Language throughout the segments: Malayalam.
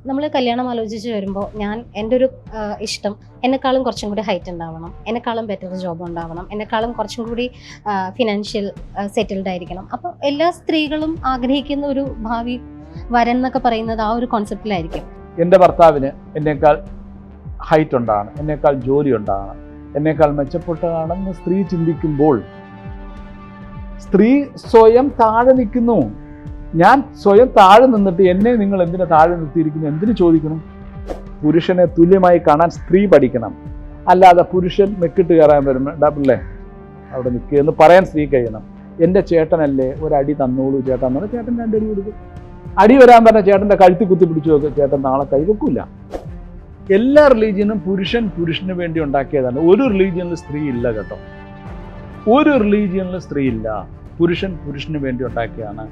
നമ്മൾ കല്യാണം ആലോചിച്ച് വരുമ്പോൾ എൻ്റെ ഒരു ഇഷ്ടം എന്നെക്കാളും കുറച്ചും കൂടി ഹൈറ്റ് ഉണ്ടാവണം, എന്നെക്കാളും ബെറ്റർ ജോബ് ഉണ്ടാവണം, എന്നെക്കാളും കുറച്ചും കൂടി ഫിനാൻഷ്യൽ സെറ്റിൽഡ് ആയിരിക്കണം. അപ്പോൾ എല്ലാ സ്ത്രീകളും ആഗ്രഹിക്കുന്ന ഒരു ഭാവി വരൻ എന്നൊക്കെ പറയുന്നത് ആ ഒരു കോൺസെപ്റ്റിലായിരിക്കും. എൻ്റെ ഭർത്താവിന് എന്നേക്കാൾ ഹൈറ്റ് ഉണ്ടാകണം, എന്നേക്കാൾ ജോലി ഉണ്ടാകണം, എന്നേക്കാൾ മെച്ചപ്പെട്ടതാണെന്ന് സ്ത്രീ ചിന്തിക്കുമ്പോൾ സ്ത്രീ സ്വയം താഴെ നിൽക്കുന്നു. ഞാൻ സ്വയം താഴെ നിന്നിട്ട് എന്നെ നിങ്ങൾ എന്തിനാ താഴെ നിർത്തിയിരിക്കുന്നു എന്തിനു ചോദിക്കണം? പുരുഷനെ തുല്യമായി കാണാൻ സ്ത്രീ പഠിക്കണം. അല്ലാതെ പുരുഷൻ മെക്കിട്ട് കയറാൻ വരുമ്പോൾ ഡബിളേ അവിടെ നിൽക്കുക എന്ന് പറയാൻ സ്ത്രീ കഴിയണം. എൻ്റെ ചേട്ടനല്ലേ ഒരടി തന്നോളൂ ചേട്ടൻ എന്ന് പറഞ്ഞാൽ ചേട്ടൻ രണ്ടടി കൊടുക്കും. അടി വരാൻ പറഞ്ഞാൽ ചേട്ടൻ്റെ കഴുത്തി കുത്തി പിടിച്ചു നോക്കുക, ചേട്ടൻ നാളെ കൈവെക്കില്ല. എല്ലാ റിലീജിയനും പുരുഷന് വേണ്ടി ഉണ്ടാക്കിയതാണ്. ഒരു റിലീജിയനിൽ സ്ത്രീ ഇല്ല കേട്ടോ, ഒരു റിലീജിയനിൽ സ്ത്രീ ഇല്ല. പുരുഷന് വേണ്ടി ഉണ്ടാക്കിയാണ്.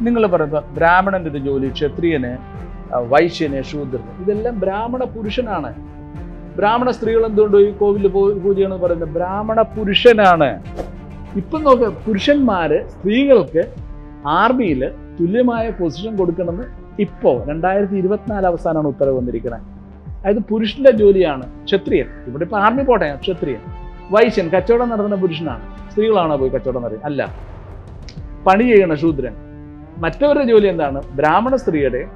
നിങ്ങൾ പറയുന്നത് ബ്രാഹ്മണൻ്റെ ഒരു ജോലി, ക്ഷത്രിയന്, വൈശ്യന്, ശൂദ്രന്, ഇതെല്ലാം ബ്രാഹ്മണ പുരുഷനാണ്. ബ്രാഹ്മണ സ്ത്രീകൾ എന്തുകൊണ്ട് ഈ കോവിലിൽ പൂജയാണെന്ന് പറയുന്നത് ബ്രാഹ്മണ പുരുഷനാണ്. ഇപ്പം നോക്ക്, പുരുഷന്മാര് സ്ത്രീകൾക്ക് ആർമിയിൽ തുല്യമായ പൊസിഷൻ കൊടുക്കണമെന്ന് ഇപ്പോൾ 2024 അവസാനമാണ് ഉത്തരവ് വന്നിരിക്കുന്നത്. അതായത് പുരുഷന്റെ ജോലിയാണ് ക്ഷത്രിയൻ. ഇവിടെ ഇപ്പം ആർമി പോട്ടെ, ക്ഷത്രിയൻ. വൈശ്യൻ കച്ചവടം നടത്തുന്ന പുരുഷനാണ്. സ്ത്രീകളാണോ പോയി കച്ചവടം നടത്തുക? അല്ല. പണി ചെയ്യണ ശൂദ്രൻ. മറ്റവരുടെ ജോലി എന്താണ്? ബ്രാഹ്മണ സ്ത്രീയുടെയും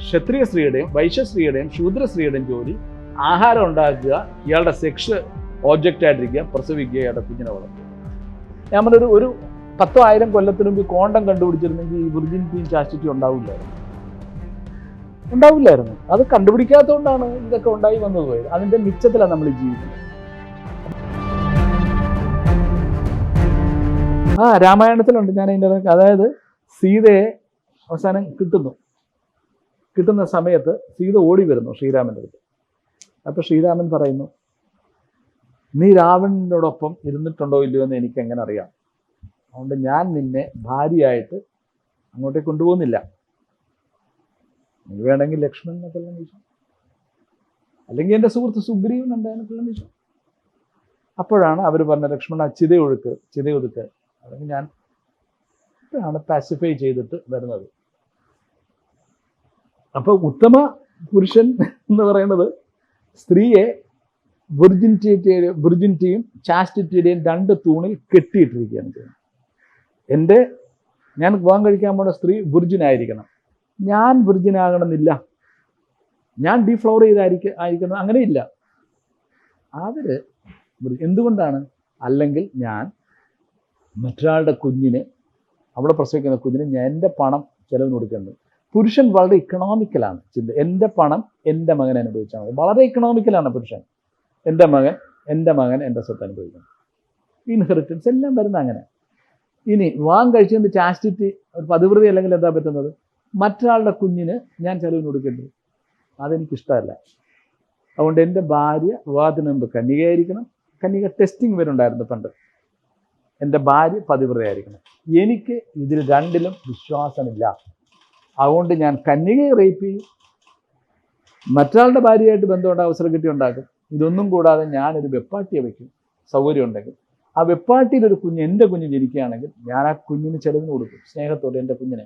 ക്ഷത്രിയ സ്ത്രീയുടെയും വൈശ്യ സ്ത്രീയുടെയും ശൂദ്ര സ്ത്രീയുടെയും ജോലി ആഹാരം ഉണ്ടാക്കുക, ഇയാളുടെ സെക്സ് ഓബ്ജക്റ്റ് ആയിട്ടിരിക്കുക, പ്രസവിക്കുക, ഇയാളുടെ കുഞ്ഞിനെ വളർത്തുക. ഞാൻ പറഞ്ഞൊരു ഒരു 10,000 കൊല്ലത്തിന് മുമ്പ് കോണ്ടം കണ്ടുപിടിച്ചിരുന്നെങ്കിൽ ഈ വിർജിനിറ്റിയും ചാസ്റ്റിറ്റിയും ഉണ്ടാവില്ലായിരുന്നു. അത് കണ്ടുപിടിക്കാത്തതുകൊണ്ടാണ് ഇതൊക്കെ ഉണ്ടായി വന്നത് പോയത്. അതിന്റെ മിച്ചത്തിലാണ് നമ്മൾ ജീവിക്കുന്നത്. രാമായണത്തിലുണ്ട്. ഞാൻ അതിൻ്റെ അതായത് സീതയെ അവസാനം കിട്ടുന്ന സമയത്ത് സീത ഓടി വരുന്നു ശ്രീരാമൻ്റെ അടുത്ത്. അപ്പോൾ ശ്രീരാമൻ പറയുന്നു, നീ രാവണനോടൊപ്പം ഇരുന്നിട്ടുണ്ടോ ഇല്ലയോ എന്ന് എനിക്ക് എങ്ങനെ അറിയാം? അതുകൊണ്ട് ഞാൻ നിന്നെ ഭാര്യയായിട്ട് അങ്ങോട്ടേക്ക് കൊണ്ടുപോകുന്നില്ല. നീ വേണമെങ്കിൽ ലക്ഷ്മണനെ കല്യാണം കഴിച്ചു, അല്ലെങ്കിൽ എൻ്റെ സുഹൃത്ത് സുഗ്രീവൻ ഉണ്ടായിരുന്നു കല്യാണം കഴിച്ചു. അപ്പോഴാണ് അവർ പറഞ്ഞ ലക്ഷ്മണ ചിതയൊതുക്ക്, അല്ലെങ്കിൽ ഞാൻ ഇപ്പോഴാണ് പാസിഫൈ ചെയ്തിട്ട് വരുന്നത്. അപ്പോൾ ഉത്തമ പുരുഷൻ എന്ന് പറയുന്നത് സ്ത്രീയെ വിർജിനിറ്റിയും ചാസ്റ്റിറ്റിയുടെയും 2 തൂണിൽ കെട്ടിയിട്ടിരിക്കുകയാണ് ചെയ്യുന്നത്. ഞാൻ വിവാഹം കഴിക്കാൻ പോണ സ്ത്രീ വിർജിനായിരിക്കണം. ഞാൻ വിർജിനാകണമെന്നില്ല, ഞാൻ ഡീഫ്ലവർ ആയിരിക്കണം, അങ്ങനെയില്ല. അവര് എന്തുകൊണ്ടാണ്? അല്ലെങ്കിൽ ഞാൻ മറ്റൊരാളുടെ കുഞ്ഞിന്, അവളെ പ്രസവിക്കുന്ന കുഞ്ഞിന് ഞാൻ എൻ്റെ പണം ചെലവിന് കൊടുക്കേണ്ടത്. പുരുഷൻ വളരെ ഇക്കണോമിക്കലാണ് ചിന്ത. എൻ്റെ പണം എൻ്റെ മകൻ അനുഭവിച്ചാൽ മതി. വളരെ ഇക്കണോമിക്കലാണ് പുരുഷൻ. എൻ്റെ മകൻ എൻ്റെ സ്വത്ത് അനുഭവിക്കണം. ഇൻഹെറിറ്റൻസ് എല്ലാം വരുന്ന അങ്ങനെ. ഇനി വിവാഹം കഴിച്ചതിൻ്റെ ചാസ്റ്റിറ്റി, ഒരു പതിവൃതി അല്ലെങ്കിൽ എന്താ പറ്റുന്നത്? മറ്റൊരാളുടെ കുഞ്ഞിന് ഞാൻ ചെലവിന് കൊടുക്കേണ്ടത്. അതെനിക്കിഷ്ടമല്ല. അതുകൊണ്ട് എൻ്റെ ഭാര്യ വിവാഹത്തിന് മുമ്പ് കന്യകയായിരിക്കണം. കന്യക ടെസ്റ്റിംഗ് വരുന്നുണ്ടായിരുന്നു പണ്ട്. എൻ്റെ ഭാര്യ പതിവ്രതയായിരിക്കണം. എനിക്ക് ഇതിൽ രണ്ടിലും വിശ്വാസമില്ല. അതുകൊണ്ട് ഞാൻ കന്യകയെ റേപ്പ് ചെയ്യും, മറ്റൊരാളുടെ ഭാര്യയായിട്ട് ബന്ധമുണ്ട്, അവസരം കിട്ടി ഉണ്ടാക്കും. ഇതൊന്നും കൂടാതെ ഞാനൊരു വെപ്പാട്ടിയെ വയ്ക്കും, സൗകര്യം ഉണ്ടെങ്കിൽ. ആ വെപ്പാട്ടിയിലൊരു കുഞ്ഞ്, എൻ്റെ കുഞ്ഞ് ജനിക്കുകയാണെങ്കിൽ ഞാൻ ആ കുഞ്ഞിന് ചെലവിന് കൊടുക്കും, സ്നേഹത്തോടെ. എൻ്റെ കുഞ്ഞിനെ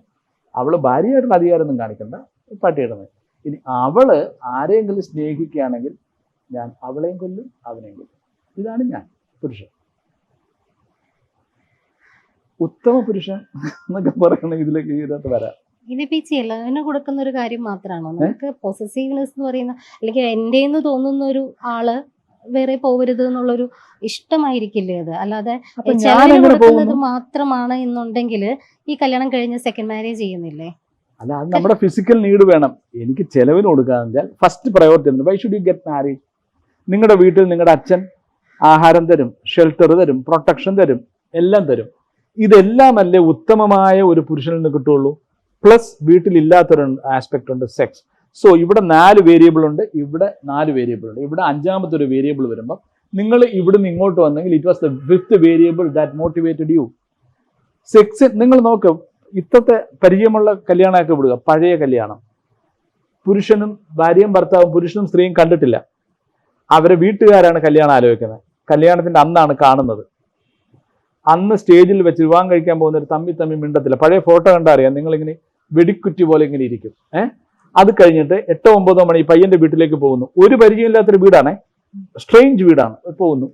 അവൾ ഭാര്യയായിട്ടുള്ള അധികാരമൊന്നും കാണിക്കണ്ട, വെപ്പാട്ടിയിടുന്നത്. ഇനി അവള് ആരെങ്കിലും സ്നേഹിക്കുകയാണെങ്കിൽ ഞാൻ അവളെയും കൊല്ലും, അവനെയും കൊല്ലും. ഇതാണ് ഞാൻ പുരുഷൻ. ഉത്തമ പുരുഷൻ എന്നൊക്കെ പറയണ ഇതിനകത്ത് വരാം. ഇതിപ്പോ ഈ ചെലവിന് കൊടുക്കുന്ന ഒരു കാര്യം മാത്രമാണോ? നമുക്ക് പൊസസീവ്നെസ് എന്ന് പറയുന്ന, അല്ലെങ്കിൽ എന്റേന്ന് തോന്നുന്ന ഒരു ആള് വേറെ പോകരുത് എന്നുള്ളൊരു ഇഷ്ടമായിരിക്കില്ലേ അത്? അല്ലാതെ ചെലവിന് കൊടുക്കുന്നത് മാത്രമാണ് എന്നുണ്ടെങ്കിൽ ഈ കല്യാണം കഴിഞ്ഞ് സെക്കൻഡ് മാരേജ് ചെയ്യുന്നില്ലേ? അല്ല, അത് നമ്മുടെ ഫിസിക്കൽ നീഡ് വേണം. എനിക്ക് ചെലവിന് കൊടുക്കാന്ന് ഫസ്റ്റ് പ്രയോറിറ്റി ഉണ്ട്. Why should you get married? നിങ്ങളുടെ വീട്ടിൽ നിങ്ങളുടെ അച്ഛൻ ആഹാരം തരും, ഷെൽട്ടർ തരും, പ്രൊട്ടക്ഷൻ തരും, എല്ലാം തരും. ഇതെല്ലാമല്ലേ ഉത്തമമായ ഒരു പുരുഷനിൽ നിന്ന് കിട്ടുള്ളൂ. പ്ലസ് വീട്ടിലില്ലാത്തൊരു ആസ്പെക്ട് ഉണ്ട്, സെക്സ്. സോ ഇവിടെ 4 വേരിയബിൾ ഉണ്ട്, ഇവിടെ 4 വേരിയബിൾ ഉണ്ട്. ഇവിടെ 5ാമത്തെ ഒരു വേരിയബിൾ വരുമ്പോൾ നിങ്ങൾ ഇവിടുന്ന് ഇങ്ങോട്ട് വന്നെങ്കിൽ it was the 5th variable that motivated you. സെക്സ് നിങ്ങൾ നോക്ക്, ഇത്തത്തെ പരിചയമുള്ള കല്യാണമൊക്കെ വിടുക, പഴയ കല്യാണം. പുരുഷനും ഭാര്യയും ഭർത്താവും, പുരുഷനും സ്ത്രീയും കണ്ടിട്ടില്ല. അവരെ വീട്ടുകാരാണ് കല്യാണം ആലോചിക്കുന്നത്. കല്യാണത്തിന്റെ അന്നാണ് കാണുന്നത്. അന്ന് സ്റ്റേജിൽ വെച്ച് വിവാഹം കഴിക്കാൻ പോകുന്നവർ തമ്മി മിണ്ടത്തില്ല. പഴയ ഫോട്ടോ കണ്ടാൽ അറിയാം, നിങ്ങളിങ്ങനെ വെടിക്കുറ്റി പോലെ ഇങ്ങനെ ഇരിക്കും. അത് കഴിഞ്ഞിട്ട് 8-9 മണി പയ്യന്റെ വീട്ടിലേക്ക് പോകുന്നു. ഒരു പരിചയമില്ലാത്തൊരു വീടാണേ, സ്ട്രേഞ്ച് വീടാണ്. പോകുന്നു,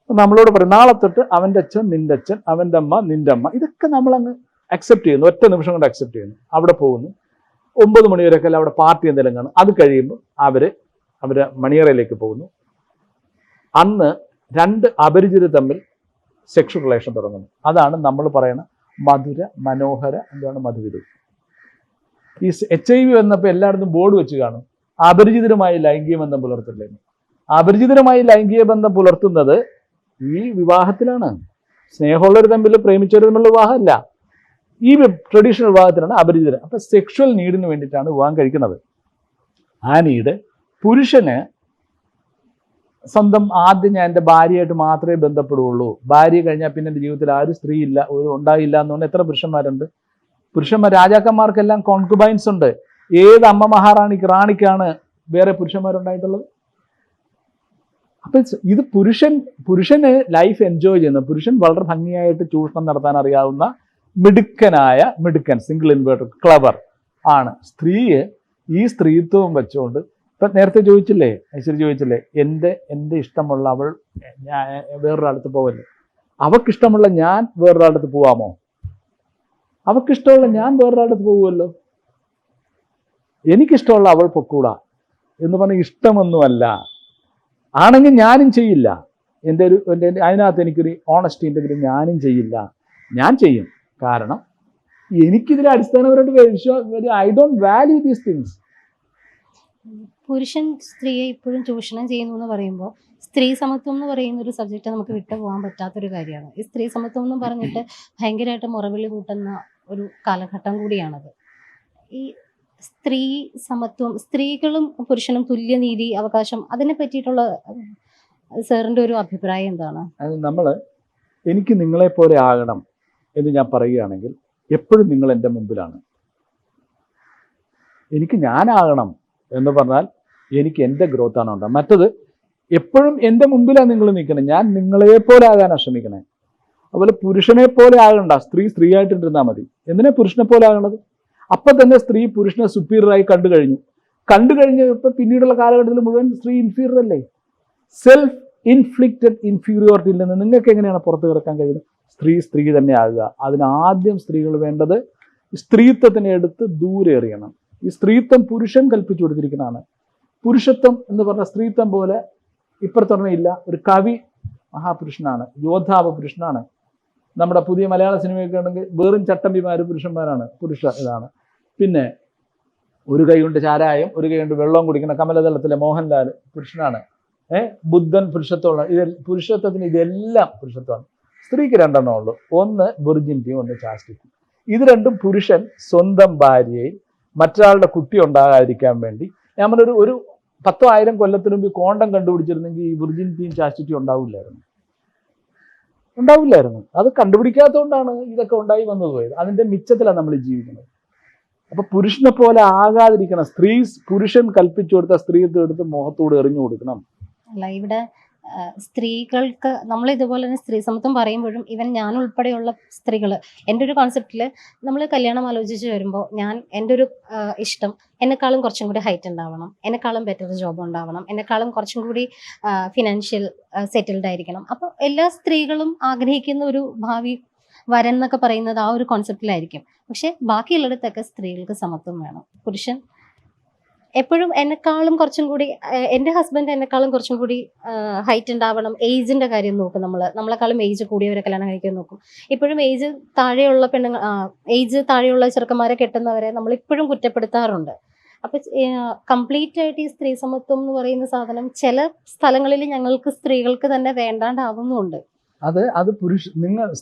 നമ്മളോട് പറയും നാളെ തൊട്ട് അവൻ്റെ അച്ഛൻ നിന്റെ അച്ഛൻ, അവൻ്റെ അമ്മ നിന്റെ അമ്മ, ഇതൊക്കെ നമ്മളങ്ങ് അക്സെപ്റ്റ് ചെയ്യുന്നു, ഒറ്റ നിമിഷം കൊണ്ട് അക്സെപ്റ്റ് ചെയ്യുന്നു. അവിടെ പോകുന്നു, 9 മണി വരെയൊക്കെ അവിടെ പാർട്ടി എന്തെങ്കിലും കാണും. അത് കഴിയുമ്പോൾ അവര് മണിയറയിലേക്ക് പോകുന്നു. അന്ന് 2 അപരിചിതർ തമ്മിൽ സെക്ഷൽ റിലേഷൻ തുടങ്ങുന്നു. അതാണ് നമ്മൾ പറയുന്ന മധുര മനോഹര മധുവിധു. ഈ HIV വന്നപ്പോൾ എല്ലായിടത്തും ബോർഡ് വെച്ച് കാണും, അപരിചിതരുമായി ലൈംഗിക ബന്ധം പുലർത്തില്ലേ. അപരിചിതരുമായി ലൈംഗിക ബന്ധം പുലർത്തുന്നത് ഈ വിവാഹത്തിലാണ്. സ്നേഹമുള്ളവർ തമ്മിൽ പ്രേമിച്ചവർ തമ്മിലുള്ള വിവാഹമല്ല, ഈ ട്രഡീഷണൽ വിവാഹത്തിലാണ് അപരിചിതർ. അപ്പൊ സെക്ഷൽ നീഡിന് വേണ്ടിയിട്ടാണ് വിവാഹം കഴിക്കുന്നത്. ആ നീഡ് പുരുഷന് സ്വന്തം ആദ്യം ഞാൻ എൻ്റെ ഭാര്യയായിട്ട് മാത്രമേ ബന്ധപ്പെടുകയുള്ളൂ, ഭാര്യ കഴിഞ്ഞാൽ പിന്നെ എൻ്റെ ജീവിതത്തിൽ ആരും സ്ത്രീ ഇല്ല, ഒരു ഉണ്ടായില്ല എന്ന് പറഞ്ഞാൽ എത്ര പുരുഷന്മാരുണ്ട്? രാജാക്കന്മാർക്കെല്ലാം കോൺകുബൈൻസ് ഉണ്ട്. ഏത് അമ്മ റാണിക്കാണ് വേറെ പുരുഷന്മാരുണ്ടായിട്ടുള്ളത്? അപ്പൊ ഇത് പുരുഷന് ലൈഫ് എൻജോയ് ചെയ്യുന്ന, പുരുഷൻ വളരെ ഭംഗിയായിട്ട് ചൂഷണം നടത്താൻ അറിയാവുന്ന മിടുക്കൻ സിംഗിൾ ഇൻവേർട്ടർ ക്ലവർ ആണ്. സ്ത്രീയെ ഈ സ്ത്രീത്വം വെച്ചുകൊണ്ട് ഇപ്പൊ നേരത്തെ ചോദിച്ചില്ലേ, ഐശ്വര്യ ചോദിച്ചില്ലേ, എൻ്റെ ഇഷ്ടമുള്ള അവൾ വേറൊരാളടുത്ത് പോവല്ലേ, അവൾക്കിഷ്ടമുള്ള ഞാൻ വേറൊരാളടുത്ത് പോവാമോ? അവൾക്കിഷ്ടമുള്ള ഞാൻ വേറൊരാളടുത്ത് പോകുമല്ലോ. എനിക്കിഷ്ടമുള്ള അവൾ പൊക്കൂടാ എന്ന് പറഞ്ഞ ഇഷ്ടമൊന്നുമല്ല. ആണെങ്കിൽ ഞാനും ചെയ്യില്ല. എൻ്റെ അതിനകത്ത് എനിക്കൊരു ഓണസ്റ്റി ഉണ്ടെങ്കിലും ഞാനും ചെയ്യില്ല. ഞാൻ ചെയ്യും, കാരണം എനിക്കിതിൽ അടിസ്ഥാനപരമായിട്ട് I don't value these things. പുരുഷൻ സ്ത്രീയെ ഇപ്പോഴും ചൂഷണം ചെയ്യുന്നു എന്ന് പറയുമ്പോൾ സ്ത്രീ സമത്വം എന്ന് പറയുന്ന ഒരു സബ്ജക്റ്റ് നമുക്ക് വിട്ടു പോകാൻ പറ്റാത്തൊരു കാര്യമാണ്. ഈ സ്ത്രീ സമത്വം എന്ന് പറഞ്ഞിട്ട് ഭയങ്കരമായിട്ട് മുറവിളി കൂട്ടുന്ന ഒരു കാലഘട്ടം കൂടിയാണത്. ഈ സ്ത്രീ സമത്വം, സ്ത്രീകളും പുരുഷനും തുല്യനീതി അവകാശം, അതിനെ പറ്റിയിട്ടുള്ള സാറിൻ്റെ ഒരു അഭിപ്രായം എന്താണ്? അത് എനിക്ക് നിങ്ങളെ പോലെ ആകണം എന്ന് ഞാൻ പറയുകയാണെങ്കിൽ എപ്പോഴും നിങ്ങൾ എൻ്റെ മുമ്പിലാണ്. എനിക്ക് ഞാനാകണം എന്ന് പറഞ്ഞാൽ എനിക്ക് എൻ്റെ ഗ്രോത്താണ് ഉണ്ടാകും. മറ്റത് എപ്പോഴും എൻ്റെ മുമ്പിലാണ് നിങ്ങൾ നിൽക്കണം, ഞാൻ നിങ്ങളെ പോലെ ആകാനാണ് ശ്രമിക്കണേ. അതുപോലെ പുരുഷനെ പോലെ ആകണ്ട, സ്ത്രീ ആയിട്ടിരുന്നാൽ മതി. എന്തിനാ പുരുഷനെ പോലെ ആകണത്? അപ്പം തന്നെ സ്ത്രീ പുരുഷനെ സുപ്പീരിയറായി കണ്ടു കഴിഞ്ഞപ്പോൾ പിന്നീടുള്ള കാലഘട്ടത്തിൽ മുഴുവൻ സ്ത്രീ ഇൻഫീരിയർ അല്ലേ. സെൽഫ് ഇൻഫ്ലിക്റ്റഡ് ഇൻഫീരിയോറിറ്റിയിൽ നിന്ന് നിങ്ങൾക്ക് എങ്ങനെയാണ് പുറത്തു കിടക്കാൻ കഴിയുന്നത്? സ്ത്രീ തന്നെ ആകുക. അതിനാദ്യം സ്ത്രീകൾ വേണ്ടത് സ്ത്രീത്വത്തിനെ എടുത്ത് ദൂരെ എറിയണം. ഈ സ്ത്രീത്വം പുരുഷൻ കൽപ്പിച്ചു കൊടുത്തിരിക്കുന്നതാണ്. പുരുഷത്വം എന്ന് പറഞ്ഞ സ്ത്രീത്വം പോലെ ഇപ്പുറത്തൊരെണ്ണമില്ല. ഒരു കവി മഹാപുരുഷനാണ്, യോദ്ധാവ് പുരുഷനാണ്. നമ്മുടെ പുതിയ മലയാള സിനിമയൊക്കെ ആണെങ്കിൽ വെറും ചട്ടമ്പിമാർ പുരുഷന്മാരാണ്, ഇതാണ്. പിന്നെ ഒരു കൈ കൊണ്ട് ചാരായം, ഒരു കൈ കൊണ്ട് വെള്ളം കുടിക്കുന്ന കമലതലത്തിലെ മോഹൻലാൽ പുരുഷനാണ്. ബുദ്ധൻ പുരുഷത്വമുള്ള, പുരുഷത്വത്തിന് ഇതെല്ലാം പുരുഷത്വമാണ്. സ്ത്രീക്ക് 2 എണ്ണേ ഉള്ളൂ, ഒന്ന് വിർജിനിറ്റിയും ഒന്ന് ചാസ്റ്റിറ്റി. ഇത് രണ്ടും പുരുഷൻ സ്വന്തം ഭാര്യയിൽ മറ്റൊരാളുടെ കുട്ടി ഉണ്ടാകാതിരിക്കാൻ വേണ്ടി, ഞാൻ ഒരു 10,000 കൊല്ലത്തിന് മുമ്പ് കോണ്ടം കണ്ടുപിടിച്ചിരുന്നെങ്കിൽ ഈ വിർജിനിറ്റിയും ചാസ്റ്റിറ്റിയും ഉണ്ടാവില്ലായിരുന്നു. അത് കണ്ടുപിടിക്കാത്തതുകൊണ്ടാണ് ഇതൊക്കെ ഉണ്ടായി വന്നത് പോയത്. അതിന്റെ മിച്ചത്തിലാണ് നമ്മൾ ജീവിക്കുന്നത്. അപ്പൊ പുരുഷനെ പോലെ ആകാതിരിക്കണം. പുരുഷൻ കൽപ്പിച്ചു കൊടുത്ത സ്ത്രീത്വം എടുത്ത് മുഖത്തോട് എറിഞ്ഞു കൊടുക്കണം. അല്ല, ഇവിടെ സ്ത്രീകൾക്ക് നമ്മൾ ഇതുപോലെ തന്നെ സ്ത്രീ സമത്വം പറയുമ്പോഴും ഇവൻ ഞാൻ ഉൾപ്പെടെയുള്ള സ്ത്രീകൾ, എൻ്റെ ഒരു കോൺസെപ്റ്റിൽ നമ്മൾ കല്യാണം ആലോചിച്ച് വരുമ്പോൾ എൻ്റെ ഒരു ഇഷ്ടം എന്നെക്കാളും കുറച്ചും കൂടി ഹൈറ്റ് ഉണ്ടാവണം, എന്നെക്കാളും ബെറ്റർ ജോബ് ഉണ്ടാവണം, എന്നെക്കാളും കുറച്ചും കൂടി ഫിനാൻഷ്യൽ സെറ്റിൽഡ് ആയിരിക്കണം. അപ്പോൾ എല്ലാ സ്ത്രീകളും ആഗ്രഹിക്കുന്ന ഒരു ഭാവി വരൻ എന്നൊക്കെ പറയുന്നത് ആ ഒരു കോൺസെപ്റ്റിലായിരിക്കും. പക്ഷെ ബാക്കിയുള്ളിടത്തൊക്കെ സ്ത്രീകൾക്ക് സമത്വം വേണം. പുരുഷൻ എപ്പോഴും എന്നെക്കാളും കുറച്ചും കൂടി, എൻ്റെ ഹസ്ബൻഡ് എന്നെക്കാളും കുറച്ചും കൂടി ഹൈറ്റ് ഉണ്ടാവണം. ഏജിന്റെ കാര്യം നോക്കും, നമ്മളെക്കാളും ഏജ് കൂടിയവരെ കല്യാണം കഴിക്കാൻ നോക്കും. ഇപ്പോഴും ഏജ് താഴെയുള്ള ചെറുക്കന്മാരെ കെട്ടുന്നവരെ നമ്മൾ ഇപ്പോഴും കുറ്റപ്പെടുത്താറുണ്ട്. അപ്പൊ കംപ്ലീറ്റ് ആയിട്ട് ഈ സ്ത്രീ സമത്വം എന്ന് പറയുന്ന സാധനം ചില സ്ഥലങ്ങളിൽ ഞങ്ങൾക്ക് സ്ത്രീകൾക്ക് തന്നെ വേണ്ടാണ്ടാവുന്നുണ്ട്. അത്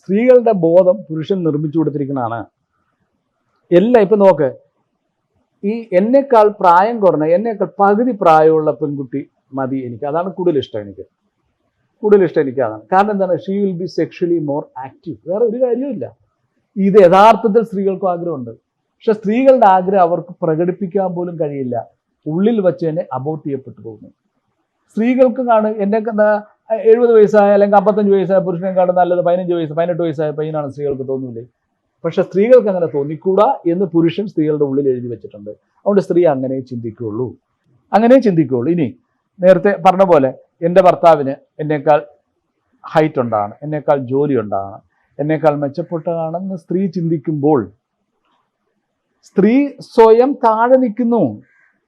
സ്ത്രീകളുടെ ബോധം പുരുഷൻ നിർമ്മിച്ചു കൊടുത്തിരിക്കുന്നതാണ്. എല്ലാം ഇപ്പൊ നോക്ക്, ഈ എന്നേക്കാൾ പ്രായം കുറഞ്ഞ, എന്നേക്കാൾ പകുതി പ്രായമുള്ള പെൺകുട്ടി മതി എനിക്ക്. അതാണ് കൂടുതൽ ഇഷ്ടം എനിക്ക് അതാണ്. കാരണം എന്താണ്? She will be sexually more active. വേറെ ഒരു കാര്യമില്ല. ഇത് യഥാർത്ഥത്തിൽ സ്ത്രീകൾക്കും ആഗ്രഹമുണ്ട്. പക്ഷെ സ്ത്രീകളുടെ ആഗ്രഹം അവർക്ക് പ്രകടിപ്പിക്കാൻ പോലും കഴിയില്ല. ഉള്ളിൽ വെച്ച് തന്നെ അബോട്ട് ചെയ്യപ്പെട്ടു പോകുന്നു. സ്ത്രീകൾക്ക് എന്നെ 70 വയസ്സായ അല്ലെങ്കിൽ 55 വയസ്സായ പുരുഷനെ കാണും നല്ലത് 18 വയസ്സായ പയ്യനാണ് സ്ത്രീകൾക്ക് തോന്നൂലേ? പക്ഷെ സ്ത്രീകൾക്ക് അങ്ങനെ തോന്നിക്കൂടാ എന്ന് പുരുഷൻ സ്ത്രീകളുടെ ഉള്ളിൽ എഴുതി വെച്ചിട്ടുണ്ട്. അതുകൊണ്ട് സ്ത്രീ അങ്ങനെ ചിന്തിക്കുകയുള്ളൂ. ഇനി നേരത്തെ പറഞ്ഞ പോലെ എൻ്റെ ഭർത്താവിന് എന്നേക്കാൾ ഹൈറ്റ് ഉണ്ടാണ്, എന്നേക്കാൾ ജോലി ഉണ്ടാണ്, എന്നേക്കാൾ മെച്ചപ്പെട്ടതാണെന്ന് സ്ത്രീ ചിന്തിക്കുമ്പോൾ സ്ത്രീ സ്വയം താഴെ നിൽക്കുന്നു.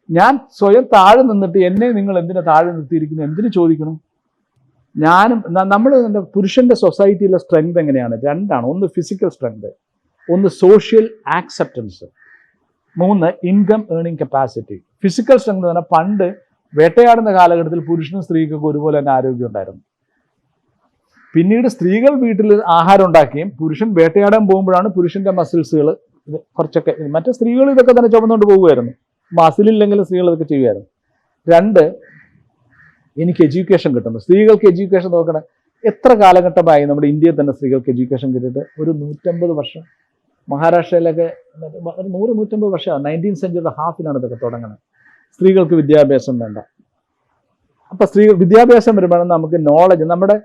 ഞാൻ സ്വയം താഴെ നിന്നിട്ട് എന്നെ നിങ്ങൾ എന്തിനാ താഴെ നിർത്തിയിരിക്കുന്നു, എന്തിനു ചോദിക്കണം? നമ്മൾ പുരുഷന്റെ സൊസൈറ്റിയിലെ സ്ട്രെങ്ത് എങ്ങനെയാണ്? രണ്ടാണ്. ഒന്ന് ഫിസിക്കൽ സ്ട്രെങ്ത്, ഒന്ന് സോഷ്യൽ ആക്സെപ്റ്റൻസ്, മൂന്ന് income earning capacity. Physical strength എന്ന് പറഞ്ഞാൽ പണ്ട് വേട്ടയാടുന്ന കാലഘട്ടത്തിൽ പുരുഷനും സ്ത്രീക്കൊക്കെ ഒരുപോലെ തന്നെ ആരോഗ്യം ഉണ്ടായിരുന്നു. പിന്നീട് സ്ത്രീകൾ വീട്ടിൽ ആഹാരം ഉണ്ടാക്കുകയും പുരുഷൻ വേട്ടയാടാൻ പോകുമ്പോഴാണ് പുരുഷന്റെ മസിൽസുകൾ കുറച്ചൊക്കെ, മറ്റേ സ്ത്രീകൾ ഇതൊക്കെ തന്നെ ചുമന്നുകൊണ്ട് പോകുമായിരുന്നു. മസിലില്ലെങ്കിലും സ്ത്രീകൾ ഇതൊക്കെ ചെയ്യുമായിരുന്നു. രണ്ട്, എനിക്ക് എഡ്യൂക്കേഷൻ കിട്ടുന്നു. സ്ത്രീകൾക്ക് എഡ്യൂക്കേഷൻ നോക്കണം. എത്ര കാലഘട്ടമായി നമ്മുടെ ഇന്ത്യയിൽ തന്നെ സ്ത്രീകൾക്ക് എഡ്യൂക്കേഷൻ കിട്ടിയിട്ട്? ഒരു 150 വർഷം. മഹാരാഷ്ട്രയിലൊക്കെ ഒരു 100-150 വർഷമാണ്. 19th സെഞ്ച്വറിയുടെ ഹാഫിലാണ് ഇതൊക്കെ തുടങ്ങുന്നത്. സ്ത്രീകൾക്ക് വിദ്യാഭ്യാസം വേണ്ട. അപ്പം സ്ത്രീകൾ വിദ്യാഭ്യാസം വരുമ്പോഴാണ് നമുക്ക് നോളജ്, നമ്മുടെ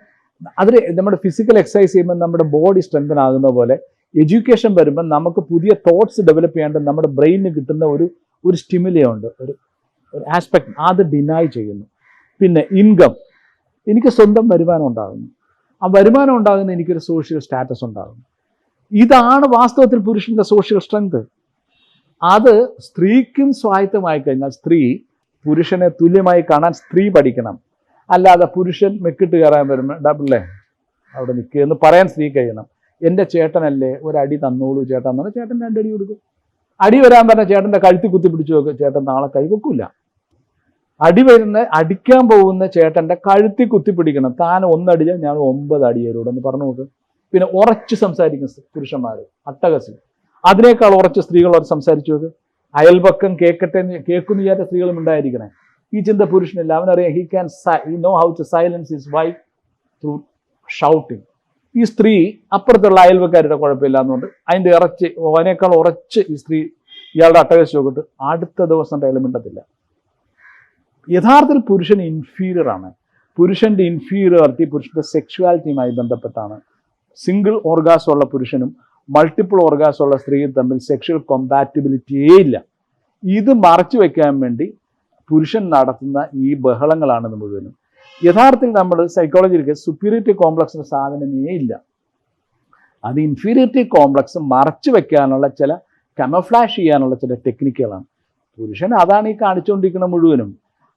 ഫിസിക്കൽ എക്സസൈസ് ചെയ്യുമ്പോൾ നമ്മുടെ ബോഡി സ്ട്രെങ്തൻ ആകുന്ന പോലെ എഡ്യൂക്കേഷൻ വരുമ്പോൾ നമുക്ക് പുതിയ തോട്ട്സ് ഡെവലപ്പ് ചെയ്യാണ്ട് നമ്മുടെ ബ്രെയിനിന് കിട്ടുന്ന ഒരു സ്റ്റിമുലയുണ്ട്, ഒരു ആസ്പെക്ട്, അത് ഡിനൈ ചെയ്യുന്നു. പിന്നെ ഇൻകം, എനിക്ക് സ്വന്തം വരുമാനം ഉണ്ടാകുന്നു. ആ വരുമാനം ഉണ്ടാകുന്ന എനിക്കൊരു സോഷ്യൽ സ്റ്റാറ്റസ് ഉണ്ടാകുന്നു. ഇതാണ് വാസ്തവത്തിൽ പുരുഷന്റെ സോഷ്യൽ സ്ട്രെങ്ത്. അത് സ്ത്രീക്കും സ്വായത്തമായി കഴിഞ്ഞാൽ സ്ത്രീ പുരുഷനെ തുല്യമായി കാണാൻ സ്ത്രീ പഠിക്കണം. അല്ലാതെ പുരുഷൻ മെക്കിട്ട് കയറാൻ വരുമ്പോൾ ഡബിളേ അവിടെ നിൽക്കുക എന്ന് പറയാൻ സ്ത്രീ കഴിയണം. എൻ്റെ ചേട്ടനല്ലേ, ഒരടി തന്നോളൂ ചേട്ടൻ എന്ന് പറഞ്ഞാൽ ചേട്ടൻ 2 അടി കൊടുക്കും. അടി വരാൻ പറഞ്ഞാൽ ചേട്ടൻ്റെ കഴുത്തി കുത്തി പിടിച്ചു വെക്കും, ചേട്ടൻ നാളെ കൈ വെക്കൂല. അടിക്കാൻ പോകുന്ന ചേട്ടൻ്റെ കഴുത്തി കുത്തി പിടിക്കണം. താൻ 1 അടിയാൽ ഞാൻ 9 അടിയേരോടെന്ന് പറഞ്ഞു നോക്ക്. പിന്നെ ഉറച്ച് സംസാരിക്കും പുരുഷന്മാർ, അട്ടകസിൽ. അതിനേക്കാൾ ഉറച്ച് സ്ത്രീകളോട് സംസാരിച്ചു നോക്ക്. അയൽപക്കം കേൾക്കുന്ന വിചാരിച്ച സ്ത്രീകളും ഉണ്ടായിരിക്കണേ. ഈ ചിന്ത പുരുഷനില്ല. അവനറിയാം he know how to silence his wife through shouting. ഈ സ്ത്രീ അപ്പുറത്തുള്ള അയൽവക്കാരുടെ കുഴപ്പമില്ല എന്നുകൊണ്ട് അതിനേക്കാൾ ഉറച്ച് ഈ സ്ത്രീ ഇയാളുടെ അട്ടകസ് നോക്കിട്ട് അടുത്ത ദിവസം അയാൾ മിണ്ടത്തില്ല. യഥാർത്ഥത്തിൽ പുരുഷൻ ഇൻഫീരിയർ ആണ്. പുരുഷന്റെ ഇൻഫീരിയോറിറ്റി പുരുഷന്റെ സെക്ഷുവാലിറ്റിയുമായി ബന്ധപ്പെട്ടാണ്. സിംഗിൾ ഓർഗാസം ഉള്ള പുരുഷനും മൾട്ടിപ്പിൾ ഓർഗാസം ഉള്ള സ്ത്രീയും തമ്മിൽ സെക്ഷൽ കോമ്പാറ്റിബിലിറ്റിയേ ഇല്ല. ഇത് മറച്ചു വെക്കാൻ വേണ്ടി പുരുഷൻ നടത്തുന്ന ഈ ബഹളങ്ങളാണ് മുഴുവനും. യഥാർത്ഥത്തിൽ നമ്മൾ സൈക്കോളജിയിൽ സുപ്പീരിയറിറ്റി കോംപ്ലക്സിന്റെ സാധനമേ ഇല്ല. അത് ഇൻഫീരിയറിറ്റി കോംപ്ലക്സ് മറച്ചു വെക്കാനുള്ള കമഫ്ലാഷ് ചെയ്യാനുള്ള ചില ടെക്നിക്കുകളാണ്. പുരുഷൻ അതാണ് ഈ കാണിച്ചുകൊണ്ടിരിക്കുന്ന മുഴുവനും.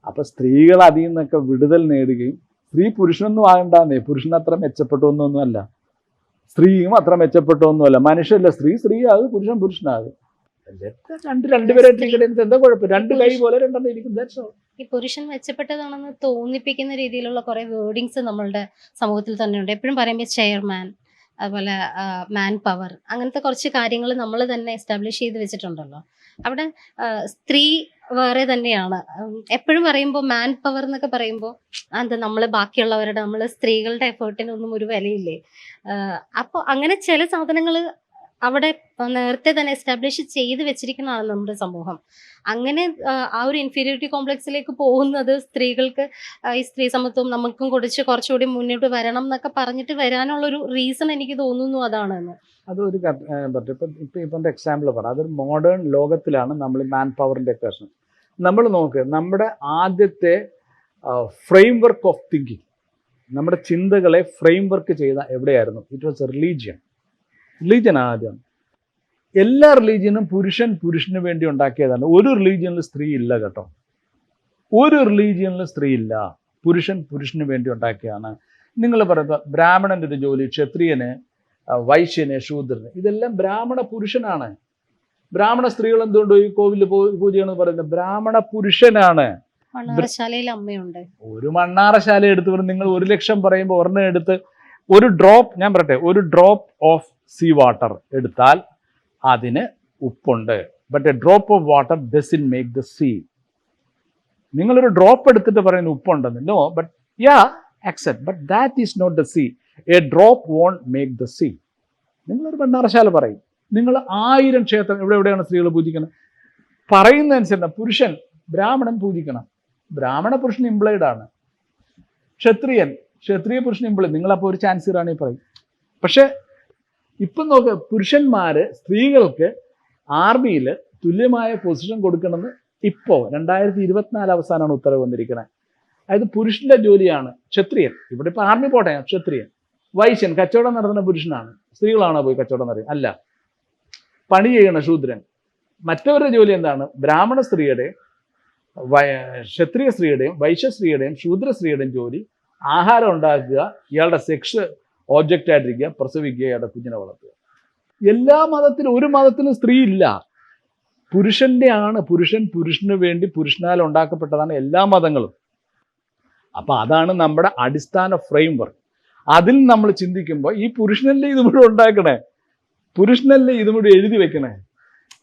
അപ്പൊ സ്ത്രീകൾ അതിൽ നിന്നൊക്കെ വിടുതൽ നേടുകയും, സ്ത്രീ പുരുഷനൊന്നും ആകണ്ടെന്നേ, പുരുഷൻ അത്ര മെച്ചപ്പെട്ടൊന്നുമല്ല, സ്ത്രീയും അത്ര മെച്ചപ്പെട്ടൊന്നുമല്ല. മനുഷ്യല്ല, സ്ത്രീ ആകും, പുരുഷൻ പുരുഷനാകും. രണ്ടുപേരായിട്ട് എന്താ കുഴപ്പം? 2 കൈ പോലെ 2 ഇരിക്കും. ഈ പുരുഷൻ മെച്ചപ്പെട്ടതാണെന്ന് തോന്നിപ്പിക്കുന്ന രീതിയിലുള്ള കുറെ വേർഡിങ്സ് നമ്മളുടെ സമൂഹത്തിൽ തന്നെയുണ്ട്. എപ്പോഴും പറയുമ്പോൾ ചെയർമാൻ, അതുപോലെ മാൻ പവർ, അങ്ങനത്തെ കുറച്ച് കാര്യങ്ങൾ നമ്മൾ തന്നെ എസ്റ്റാബ്ലിഷ് ചെയ്ത് വെച്ചിട്ടുണ്ടല്ലോ. അവിടെ സ്ത്രീ വേറെ തന്നെയാണ്. എപ്പോഴും പറയുമ്പോൾ മാൻ പവർ എന്നൊക്കെ പറയുമ്പോൾ എന്താ, നമ്മൾ സ്ത്രീകളുടെ എഫേർട്ടിനൊന്നും ഒരു വിലയില്ലേ? അപ്പോൾ അങ്ങനെ ചില സാധനങ്ങൾ അവിടെ നേരത്തെ തന്നെ എസ്റ്റാബ്ലിഷ് ചെയ്ത് വെച്ചിരിക്കുന്നതാണ് നമ്മുടെ സമൂഹം. അങ്ങനെ ആ ഒരു ഇൻഫീരിയോറിറ്റി കോംപ്ലക്സിലേക്ക് പോകുന്നത് സ്ത്രീകൾക്ക് ഈ സ്ത്രീ സമത്വം നമുക്കും കുറച്ചുകൂടി മുന്നോട്ട് വരണം എന്നൊക്കെ പറഞ്ഞിട്ട് വരാനുള്ളൊരു റീസൺ എനിക്ക് തോന്നുന്നു അതാണെന്ന്. അതൊരു ഇപ്പം എക്സാമ്പിൾ പറ. അതൊരു മോഡേൺ ലോകത്തിലാണ് നമ്മൾ മാൻ പവറിൻ്റെ പ്രശ്നം. നമ്മൾ നോക്ക്, നമ്മുടെ ആദ്യത്തെ ഫ്രെയിം വർക്ക് ഓഫ് തിങ്കിങ്, നമ്മുടെ ചിന്തകളെ ഫ്രെയിം വർക്ക് ചെയ്ത എവിടെയായിരുന്നു? ഇറ്റ് വാസ് റിലീജിയൻ ആദ്യം. എല്ലാ റിലീജിയനും പുരുഷന് വേണ്ടി ഉണ്ടാക്കിയതാണ്. ഒരു റിലീജിയനിൽ സ്ത്രീ ഇല്ല കേട്ടോ. ഒരു റിലീജിയനിൽ സ്ത്രീ ഇല്ല. പുരുഷന് വേണ്ടി ഉണ്ടാക്കിയാണ്. നിങ്ങൾ പറയുക ബ്രാഹ്മണന്റെ ഒരു ജോലി, ക്ഷത്രിയന്, വൈശ്യന്, ശൂദ്രന്, ഇതെല്ലാം ബ്രാഹ്മണ പുരുഷനാണ്. ബ്രാഹ്മണ സ്ത്രീകൾ എന്തുകൊണ്ട് ഈ കോവിലിൽ പൂജ ചെയ്യണമെന്ന് പറയുന്നത്? ബ്രാഹ്മണ പുരുഷനാണ്. മണ്ണാറശാലയിൽ അമ്മയുണ്ട്. ഒരു മണ്ണാറശാല എടുത്ത് നിങ്ങൾ 1 ലക്ഷം പറയുമ്പോൾ ഒരെണ്ണം എടുത്ത് ഒരു ഡ്രോപ്പ് ഓഫ് സീ വാട്ടർ എടുത്താൽ അതിന് ഉപ്പുണ്ട്. But a drop of water doesn't make the sea. നിങ്ങളൊരു ഡ്രോപ്പ് എടുത്തിട്ട് പറയുന്ന ഉപ്പുണ്ടെന്ന്. No, but accept, but that is not the sea. A drop won't make the sea. നിങ്ങളൊരു ഭണ്ഡാരശാല പറയും, നിങ്ങൾ 1000 ക്ഷേത്രം എവിടെയാണ് സ്ത്രീകൾ പൂജിക്കണം പറയുന്നതനുസരിച്ച് പുരുഷൻ ബ്രാഹ്മണൻ പൂജിക്കണം. ബ്രാഹ്മണ പുരുഷൻ ഇംപ്ലൈഡ് ആണ്. ക്ഷത്രിയ പുരുഷൻ ഇംപ്ലൈഡ്. നിങ്ങളപ്പോൾ ഒരു ചാൻസ് ഇറാണി പറയും. പക്ഷെ ഇപ്പം നോക്ക്, പുരുഷന്മാർ സ്ത്രീകൾക്ക് ആർമിയിൽ തുല്യമായ പൊസിഷൻ കൊടുക്കണമെന്ന് ഇപ്പോൾ 2024 അവസാനമാണ് ഉത്തരവ് വന്നിരിക്കുന്നത്. അതായത് പുരുഷന്റെ ജോലിയാണ് ക്ഷത്രിയൻ. ഇവിടെ ഇപ്പോൾ ആർമി പോട്ടെ, ക്ഷത്രിയൻ. വൈശ്യൻ കച്ചവടം നടത്തുന്ന പുരുഷനാണ്. സ്ത്രീകളാണോ പോയി കച്ചവടം നടത്തുന്നത്? അല്ല. പണി ചെയ്യണ ശൂദ്രൻ. മറ്റവരുടെ ജോലി എന്താണ്? ബ്രാഹ്മണ സ്ത്രീയുടെയും ക്ഷത്രിയ സ്ത്രീയുടെയും വൈശ്യ സ്ത്രീയുടെയും ശൂദ്ര സ്ത്രീയുടെയും ജോലി ആഹാരം ഉണ്ടാക്കുക, ഇയാളുടെ സെക്സ് ഓബ്ജക്റ്റ് ആയിട്ടിരിക്കുക, പ്രസവിക്കുക, ഇയാളുടെ കുഞ്ഞിനെ വളർത്തുക. എല്ലാ മതത്തിലും, ഒരു മതത്തിലും സ്ത്രീ ഇല്ല. പുരുഷന്റെ ആണ്. പുരുഷന് വേണ്ടി പുരുഷനാൽ ഉണ്ടാക്കപ്പെട്ടതാണ് എല്ലാ മതങ്ങളും. അപ്പൊ അതാണ് നമ്മുടെ അടിസ്ഥാന ഫ്രെയിംവർക്ക്. അതിൽ നമ്മൾ ചിന്തിക്കുമ്പോൾ ഈ പുരുഷനല്ലേ ഇത് മുഴുവൻ ഉണ്ടാക്കണേ, പുരുഷനല്ലേ ഇത് മുഴുവൻ എഴുതി വെക്കണേ.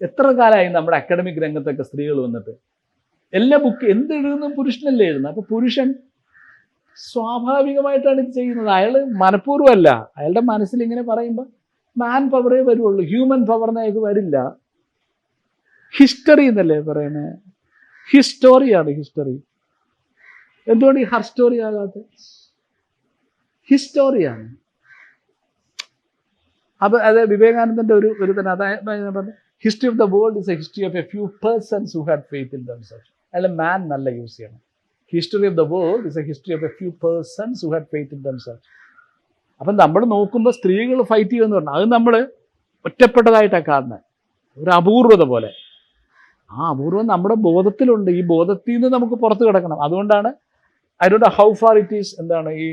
എത്ര കാലമായി നമ്മുടെ അക്കാഡമിക് രംഗത്തൊക്കെ സ്ത്രീകൾ വന്നിട്ട് എല്ലാ ബുക്ക് എന്തെഴുതുന്ന പുരുഷനല്ലേ എഴുതുന്നത്. അപ്പൊ പുരുഷൻ സ്വാഭാവികമായിട്ടാണ് ഇത് ചെയ്യുന്നത്. അയാൾ മനഃപൂർവ്വമല്ല. അയാളുടെ മനസ്സിൽ ഇങ്ങനെ പറയുമ്പോൾ മാൻ പവറേ വരുള്ളൂ, ഹ്യൂമൻ പവറിനേക്ക് വരില്ല. ഹിസ്റ്ററി എന്നല്ലേ പറയുന്നത്? ഹിസ്റ്റോറിയാണ് ഹിസ്റ്ററി. എന്തുകൊണ്ട് ഈ ഹർ സ്റ്റോറി ആകാത്ത? ഹിസ്റ്റോറിയാണ്. അപ്പൊ അത് വിവേകാനന്ദന്റെ ഒരു തന്നെ അതായത് history of the world is a history of a few persons who had faith in themselves. അല്ല, മാൻ നല്ല യൂസ് ചെയ്യണം. History of the world is a history of a few persons who had faith in themselves. അപ്പം നമ്മൾ നോക്കുമ്പോൾ സ്ത്രീകൾ ഫൈറ്റ് ചെയ്യുമെന്ന് പറഞ്ഞാൽ അത് നമ്മൾ ഒറ്റപ്പെട്ടതായിട്ടാണ് കാണുന്നത്, ഒരു അപൂർവത പോലെ. ആ അപൂർവം നമ്മുടെ ബോധത്തിലുണ്ട്. ഈ ബോധത്തിൽ നിന്ന് നമുക്ക് പുറത്ത് കിടക്കണം. അതുകൊണ്ടാണ് I don't know how far it is, എന്താണ് ഈ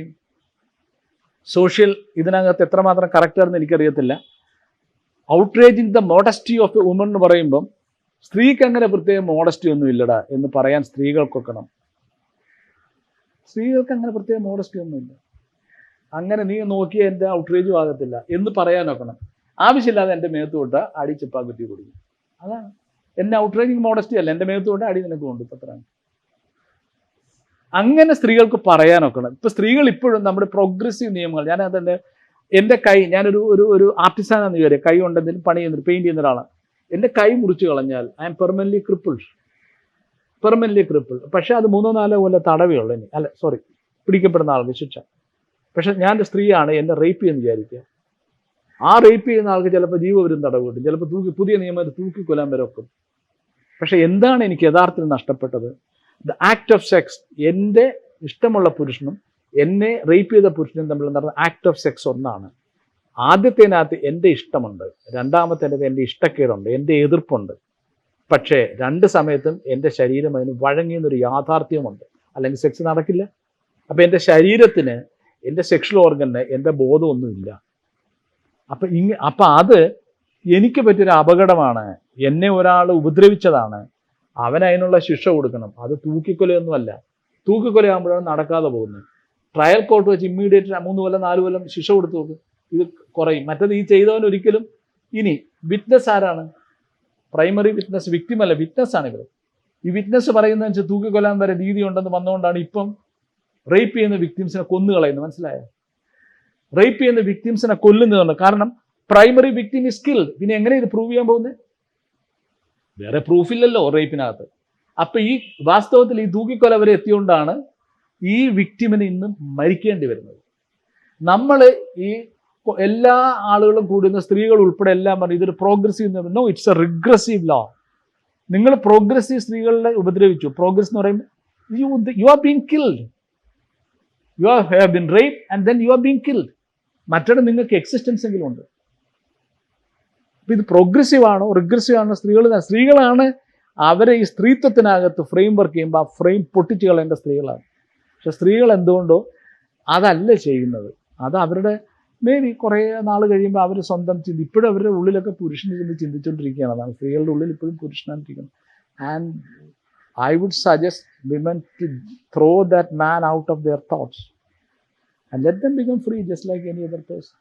സോഷ്യൽ ഇതിനകത്ത് എത്രമാത്രം കറക്റ്റാണെന്ന് എനിക്കറിയത്തില്ല. Outraging the modesty of A woman എന്ന് പറയുമ്പം സ്ത്രീക്ക് അങ്ങനെ പ്രത്യേകം മോഡസ്റ്റി ഒന്നും ഇല്ലടാ എന്ന് പറയാൻ സ്ത്രീകൾക്കൊക്കണം. സ്ത്രീകൾക്ക് അങ്ങനെ പ്രത്യേകം മോഡസ്റ്റി ഒന്നുമില്ല. അങ്ങനെ നീ നോക്കിയാൽ എൻ്റെ ഔട്ട്റേജും ആകത്തില്ല എന്ന് പറയാൻ നോക്കണം. ആവശ്യമില്ലാതെ എൻ്റെ മേത്ത് തൊട്ട് അടി ചിപ്പാ കുത്തി കൊടുക്കും. അതാണ് എന്നെ ഔട്ട്റേജിങ് മോഡസ്റ്റി അല്ല, എൻ്റെ മേത്ത് തൊട്ട് അടി നിനക്ക് കൊണ്ട് പത്രാണ്. അങ്ങനെ സ്ത്രീകൾക്ക് പറയാൻ നോക്കണം. ഇപ്പൊ സ്ത്രീകൾ ഇപ്പോഴും നമ്മുടെ പ്രോഗ്രസീവ് നിയമങ്ങൾ, ഞാൻ അതെൻ്റെ എൻ്റെ കൈ, ഞാനൊരു ഒരു ഒരു ആർട്ടിസ്റ്റാണെന്ന് വിചാരിക്കുക, കൈ ഉണ്ടെങ്കിലും പണി ചെയ്യുന്ന പെയിന്റ് ചെയ്യുന്ന ഒരാളാണ്. എൻ്റെ കൈ മുറിച്ച് കളഞ്ഞാൽ ഐ ആം പെർമനൻ്റ്ലി ക്രിപ്പിൾഡ്. പക്ഷെ അത് 3-4 കൊല്ലം തടവേ ഇനി, അല്ല സോറി, പിടിക്കപ്പെടുന്ന ആൾക്ക് ശിക്ഷ. പക്ഷെ ഞാൻ ഒരു സ്ത്രീയാണ്, എന്നെ റേപ്പ് ചെയ്യുമെന്ന് വിചാരിക്കുക. ആ റേപ്പ് ചെയ്യുന്ന ആൾക്ക് ചിലപ്പോൾ ജീവപര്യന്തം തടവ് കിട്ടും, ചിലപ്പോൾ പുതിയ നിയമത്തിൽ തൂക്കിക്കൊല്ലാൻ വരെ ഒക്കും. പക്ഷെ എന്താണ് എനിക്ക് യഥാർത്ഥത്തിൽ നഷ്ടപ്പെട്ടത്? The act of sex. എൻ്റെ ഇഷ്ടമുള്ള പുരുഷനും എന്നെ റേപ്പ് ചെയ്ത പുരുഷനും തമ്മിൽ നടന്ന ആക്ട് ഓഫ് സെക്സ് ഒന്നാണ്. ആദ്യത്തേനകത്ത് എൻ്റെ ഇഷ്ടമുണ്ട്, രണ്ടാമത്തേനകത്ത് എൻ്റെ ഇഷ്ടക്കേടുണ്ട്, എൻ്റെ എതിർപ്പുണ്ട്. പക്ഷേ രണ്ട് സമയത്തും എൻ്റെ ശരീരം അതിന് വഴങ്ങിയെന്നൊരു യാഥാർത്ഥ്യമുണ്ട്, അല്ലെങ്കിൽ സെക്സ് നടക്കില്ല. അപ്പം എൻ്റെ ശരീരത്തിന്, എൻ്റെ സെക്ഷൽ ഓർഗന് എൻ്റെ ബോധമൊന്നുമില്ല. അപ്പം അത് എനിക്ക് പറ്റിയൊരു അപകടമാണ്. എന്നെ ഒരാൾ ഉപദ്രവിച്ചതാണ്, അവനതിനുള്ള ശിക്ഷ കൊടുക്കണം. അത് തൂക്കിക്കൊലയൊന്നുമല്ല. തൂക്കിക്കൊലയാകുമ്പോഴാണ് നടക്കാതെ പോകുന്നത്. ട്രയൽ കോർട്ട് വെച്ച് ഇമ്മീഡിയറ്റ് 3 കൊല്ലം 4 കൊല്ലം ശിക്ഷ കൊടുത്തു നോക്കും, ഇത് കുറയും. മറ്റത് ഈ ചെയ്തവൻ ഒരിക്കലും. ഇനി വിറ്റ്നസ് ആരാണ്? പ്രൈമറി വിറ്റ്നസ്, വിക്ടിമല്ല, വിറ്റ്നസ് ആണ് ഇവർ. ഈ വിറ്റ്നസ് പറയുന്നതെന്ന് വെച്ചാൽ തൂക്കിക്കൊല്ലാൻ വരെ രീതി ഉണ്ടെന്ന് വന്നുകൊണ്ടാണ് ഇപ്പം റേപ്പ് ചെയ്യുന്ന വിക്ടിംസിനെ കൊന്നുകളയുന്നത്. മനസ്സിലായോ? റേപ്പ് ചെയ്യുന്ന വിക്ടിംസിനെ കൊല്ലുന്നതുകൊണ്ട്. കാരണം പ്രൈമറി വിക്ടിം ഇസ് കിൽഡ്. പിന്നെ എങ്ങനെ ഇത് പ്രൂവ് ചെയ്യാൻ പോകുന്നത്? വേറെ പ്രൂഫില്ലല്ലോ റേപ്പിനകത്ത്. അപ്പൊ ഈ വാസ്തവത്തിൽ ഈ തൂക്കിക്കൊല വരെ എത്തിയോണ്ടാണ് ഈ വിക്ടിമിന് ഇന്നും മരിക്കേണ്ടി വരുന്നത്. നമ്മൾ ഈ എല്ലാ ആളുകളും കൂടുന്ന സ്ത്രീകൾ ഉൾപ്പെടെ എല്ലാം പറഞ്ഞു ഇതൊരു progressive. No, it's a regressive law. നിങ്ങൾ പ്രോഗ്രസീവ് സ്ത്രീകളെ ഉപദ്രവിച്ചു. പ്രോഗ്രസ് എന്ന് പറയുമ്പോൾ you are being killed. You have been rape and then you are being killed. മറ്റൊരു നിങ്ങൾക്ക് എക്സിസ്റ്റൻസ് എങ്കിലും ഉണ്ട്. അപ്പം ഇത് പ്രോഗ്രസീവ് ആണോ റിഗ്രസീവ് ആണോ? സ്ത്രീകളാണ് അവരെ ഈ സ്ത്രീത്വത്തിനകത്ത് ഫ്രെയിം വർക്ക് ചെയ്യുമ്പോൾ ആ ഫ്രെയിം പൊട്ടിച്ച് കളയേണ്ട സ്ത്രീകളാണ്. പക്ഷെ സ്ത്രീകൾ എന്തുകൊണ്ടോ അതല്ല ചെയ്യുന്നത്. അത് അവരുടെ മേ ബി കുറേ നാൾ കഴിയുമ്പോൾ അവർ സ്വന്തം ഇപ്പോഴും അവരുടെ ഉള്ളിലൊക്കെ പുരുഷനിരുന്ന് ചിന്തിച്ചുകൊണ്ടിരിക്കുകയാണ്. അതാണ് സ്ത്രീകളുടെ ഉള്ളിൽ ഇപ്പോഴും പുരുഷനായിട്ടിരിക്കുന്നത്. And I would suggest women to throw that man out of their thoughts and let them become free just like any other person.